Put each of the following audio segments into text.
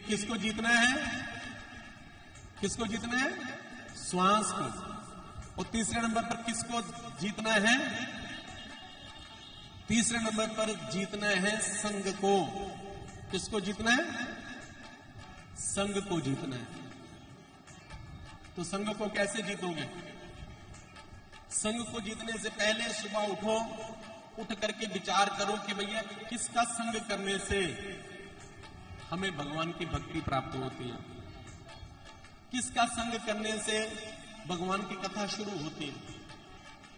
किसको जीतना है? किसको जीतना है? श्वास को। और तीसरे नंबर पर किसको जीतना है? तीसरे नंबर पर जीतना है संघ को। किसको जीतना है? संघ को जीतना है। तो संघ को कैसे जीतोगे? संघ को जीतने से पहले सुबह उठो, उठ करके विचार करो कि भैया किसका संग करने से हमें भगवान की भक्ति प्राप्त होती है, किसका संग करने से भगवान की कथा शुरू होती है।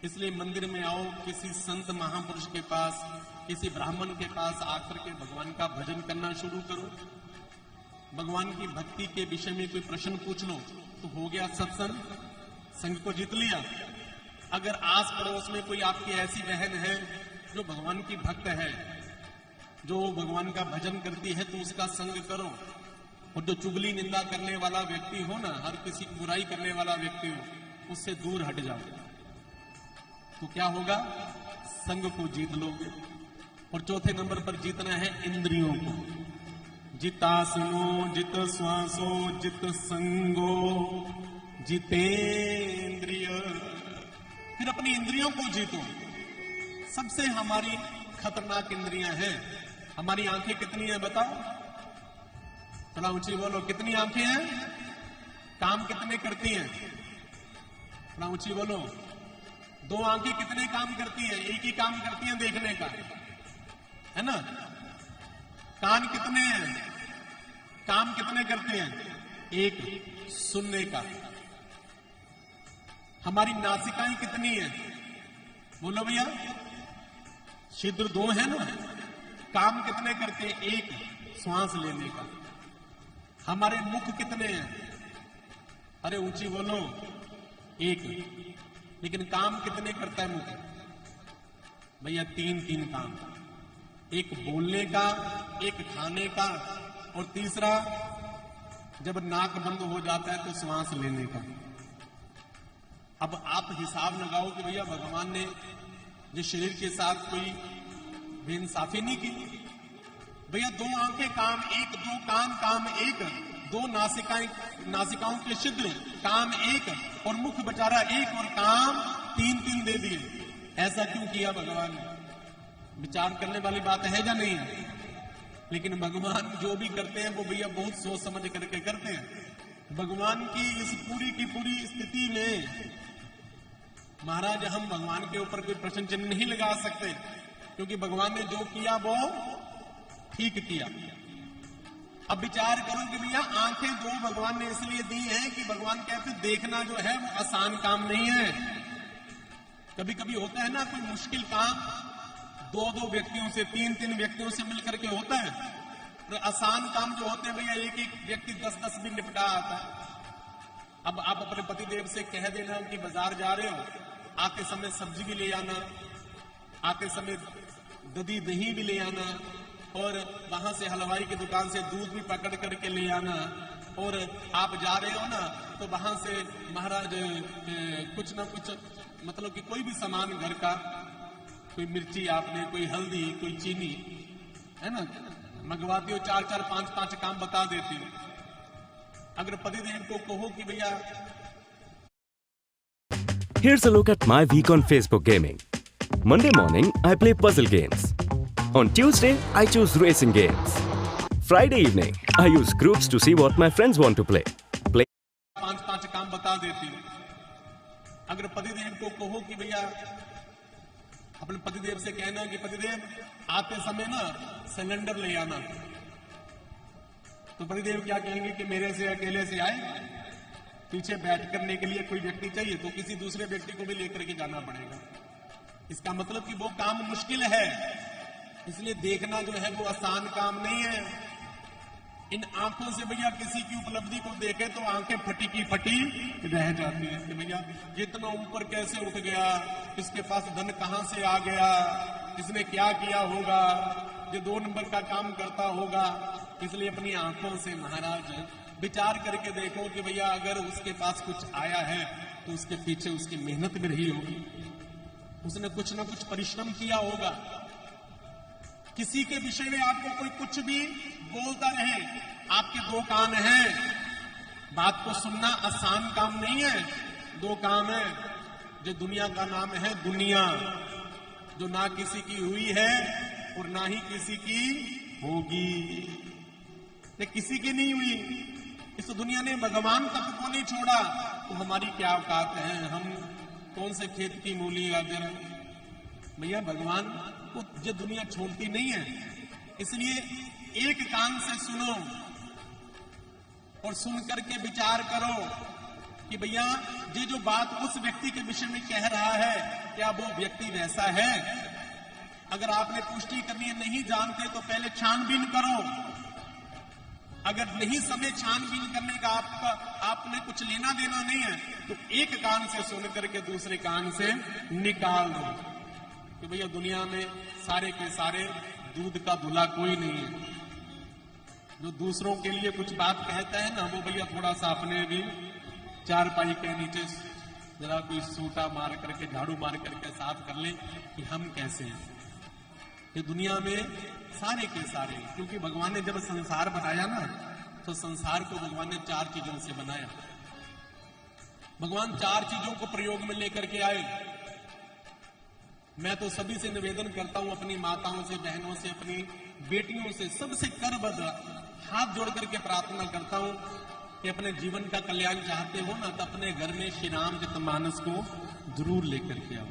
इसलिए मंदिर में आओ, किसी संत महापुरुष के पास, किसी ब्राह्मण के पास आकर के भगवान का भजन करना शुरू करो। भगवान की भक्ति के विषय में कोई प्रश्न पूछ लो तो हो गया सत्संग, संग को जीत लिया। अगर आस पड़ोस में कोई आपकी ऐसी बहन है जो भगवान की भक्त है, जो भगवान का भजन करती है, तो उसका संग करो। और जो चुगली निंदा करने वाला व्यक्ति हो ना, हर किसी की बुराई करने वाला व्यक्ति हो, उससे दूर हट जाओ। तो क्या होगा? संग को जीत लोगे। और चौथे नंबर पर जीतना है इंद्रियों को। जितासनो जित श्वासो जित संगो जितेंद्रिय। फिर अपनी इंद्रियों को जीतो। सबसे हमारी खतरनाक इंद्रियां हैं। हमारी आंखें कितनी है बताओ? थोड़ा ऊंची बोलो, कितनी आंखें हैं? काम कितने करती हैं? थोड़ा ऊंची बोलो। दो आंखें कितने काम करती हैं? एक ही काम करती हैं देखने का, है ना? कान कितने हैं? काम कितने करते हैं? एक, सुनने का। हमारी नासिकाएं कितनी है? बोलो भैया। छिद्र दो है ना? काम कितने करते हैं? एक, श्वास लेने का। हमारे मुख कितने हैं? अरे ऊंची बोलो। एक। लेकिन काम कितने करता है मुख? भैया तीन काम। एक बोलने का, एक खाने का, और तीसरा जब नाक बंद हो जाता है तो श्वास लेने का। अब आप हिसाब लगाओ कि भैया भगवान ने जिस शरीर के साथ कोई बेइंसाफी नहीं की। भैया दो आंखें काम एक, दो कान काम एक, दो नासिकाओं के छिद्र काम एक, और मुख बेचारा एक, और काम तीन दे दिए। ऐसा क्यों किया भगवान ने? विचार करने वाली बात है या नहीं है? लेकिन भगवान जो भी करते हैं वो भैया बहुत सोच समझ करके करते हैं। भगवान की इस पूरी की पूरी स्थिति में महाराज हम भगवान के ऊपर कोई प्रश्न चिन्ह नहीं लगा सकते, क्योंकि भगवान ने जो किया वो ठीक किया। अब विचार करो कि भैया आंखें जो भगवान ने इसलिए दी हैं कि भगवान कहते देखना जो है वो आसान काम नहीं है। कभी कभी होता है ना कोई मुश्किल काम दो व्यक्तियों से, तीन व्यक्तियों से मिलकर के होता है। तो आसान काम जो होते हैं भैया एक व्यक्ति 10 भी निपटा आता है। अब आप अपने पतिदेव से कह देना कि बाजार जा रहे हो, आते समय सब्जी भी ले आना, आते समय दही भी ले आना, और वहां से हलवाई की दुकान से दूध भी पकड़ करके ले आना, और आप जा रहे हो ना तो वहां से महाराज कुछ ना कुछ मतलब कि कोई भी सामान घर का, कोई मिर्ची आपने, कोई हल्दी, कोई चीनी, है ना, मंगवाती हो। 4 5 काम बता देती हो। अगर पतिदेव को कहो कि भैया Here's a look at my week on Facebook gaming. Monday morning, I play puzzle games. On Tuesday, I choose racing games. Friday evening, I use groups to see what my friends want to play. 5 काम बता देती हूँ। अगर पतिदेव को कहो कि भैया, अपने पतिदेव से कहना कि पतिदेव आते समय ना सिलेंडर ले आना, तो पतिदेव क्या कहेंगे कि मेरे से अकेले से आए, पीछे बैठ करने के लिए कोई व्यक्ति चाहिए, तो किसी दूसरे व्यक्ति को भी लेकर के जाना पड़ेगा। इसका मतलब कि वो काम मुश्किल है। इसलिए देखना जो है वो आसान काम नहीं है। इन आंखों से भैया किसी की उपलब्धि को देखे तो आंखें फटी की फटी रह जाती है कि भैया इतना ऊपर कैसे उठ गया, इसके पास धन कहां से आ गया, इसने क्या किया होगा, ये 2 नंबर का काम करता होगा। इसलिए अपनी आंखों से महाराज विचार करके देखो कि भैया अगर उसके पास कुछ आया है तो उसके पीछे उसकी मेहनत भी रही होगी, उसने कुछ ना कुछ परिश्रम किया होगा। किसी के विषय में आपको कोई कुछ भी बोलता रहे आपके दो कान हैं, बात को सुनना आसान काम नहीं है। दो काम है, जो दुनिया का नाम है दुनिया, जो ना किसी की हुई है और ना ही किसी की होगी। ये किसी की नहीं हुई, इस दुनिया ने भगवान तक को नहीं छोड़ा, तो हमारी क्या औकात है? हम कौन से खेत की मूली गाजर? भैया भगवान को ये दुनिया छोड़ती नहीं है। इसलिए एक कान से सुनो और सुन करके विचार करो कि भैया ये जो बात उस व्यक्ति के विषय में कह रहा है, क्या वो व्यक्ति वैसा है? अगर आपने पुष्टि करनी है, नहीं जानते तो पहले छानबीन करो। अगर नहीं समय छानबीन करने का आपने कुछ लेना देना नहीं है, तो एक कान से सुन करके दूसरे कान से निकाल दो कि भैया दुनिया में सारे के सारे दूध का धुला कोई नहीं है। जो दूसरों के लिए कुछ बात कहता है ना, वो भैया थोड़ा सा अपने भी चारपाई के नीचे जरा कोई सूटा मार करके, झाड़ू मार करके साफ कर ले कि हम कैसे हैं। ये दुनिया में सारे के सारे, क्योंकि भगवान ने जब संसार बनाया ना, तो संसार को भगवान ने 4 चीजों से बनाया। भगवान 4 चीजों को प्रयोग में लेकर के आए। मैं तो सभी से निवेदन करता हूं, अपनी माताओं से, बहनों से, अपनी बेटियों से, सबसे करबद्ध हाथ जोड़ करके प्रार्थना करता हूं कि अपने जीवन का कल्याण चाहते हो ना, तो अपने घर में श्री रामचरितमानस को जरूर लेकर के आओ,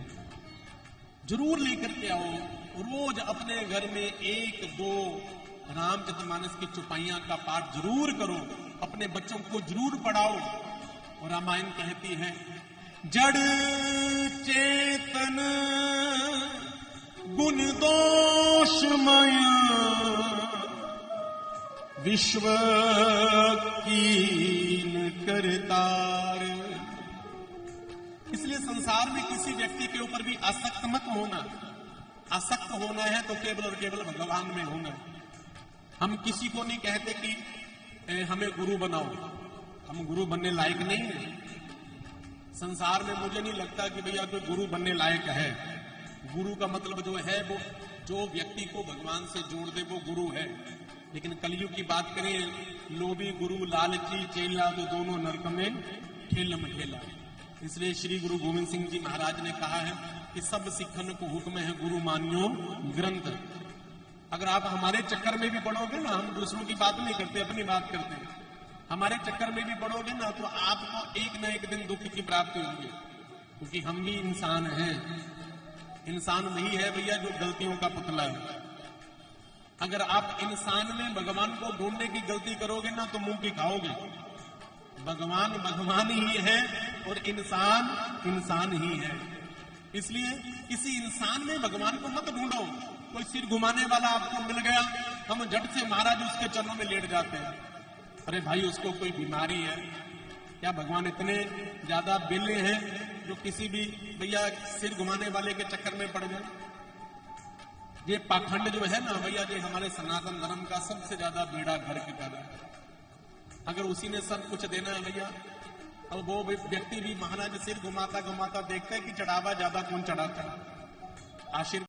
जरूर लेकर के आओ। रोज अपने घर में 1-2 रामचरितमानस की चौपाइयां का पाठ जरूर करो, अपने बच्चों को जरूर पढ़ाओ। और रामायण कहती है, जड़ चेतन गुण दोषमय विश्व कीन करतार। इसलिए संसार में किसी व्यक्ति के ऊपर भी आसक्त मत होना। आसक्त होना है तो केवल और केवल भगवान में होना है। हम किसी को नहीं कहते कि हमें गुरु बनाओ, हम गुरु बनने लायक नहीं है। संसार में मुझे नहीं लगता कि भैया कोई गुरु बनने लायक है। गुरु का मतलब जो है वो जो व्यक्ति को भगवान से जोड़ दे वो गुरु है। लेकिन कलयुग की बात करें, लोभी गुरु लालची चेला, तो दोनों नरक में ठेलम ठेला। इसलिए श्री गुरु गोविंद सिंह जी महाराज ने कहा है कि सब सिखन को हुक्म है गुरु मान्यो ग्रंथ। अगर आप हमारे चक्कर में भी पढ़ोगे ना, हम दूसरों की बात नहीं करते, अपनी बात करते हैं, हमारे चक्कर में भी पढ़ोगे ना, तो आपको एक न एक दिन दुख की प्राप्ति होगी। क्योंकि हम भी इंसान हैं। इंसान वही है भैया जो गलतियों का पुतला है। अगर आप इंसान में भगवान को ढूंढने की गलती करोगे ना, तो मुंह की खाओगे। भगवान भगवान ही है और इंसान इंसान ही है। इसलिए किसी इंसान में भगवान को मत ढूंढो। कोई सिर घुमाने वाला आपको मिल गया, हम झट से महाराज उसके चरणों में लेट जाते हैं। अरे भाई उसको कोई बीमारी है क्या? भगवान इतने ज्यादा बिल्ले हैं जो किसी भी भैया सिर घुमाने वाले के चक्कर में पड़ गए? ये पाखंड जो है ना भैया, ये हमारे सनातन धर्म का सबसे ज्यादा बेड़ा गर्क कर रहा है। अगर उसी ने सब कुछ देना है भैया, अब वो व्यक्ति भी महाराज सिर घुमाता घुमाता देखता है कि चढ़ावा ज्यादा कौन चढ़ाता है। आशीर्वाद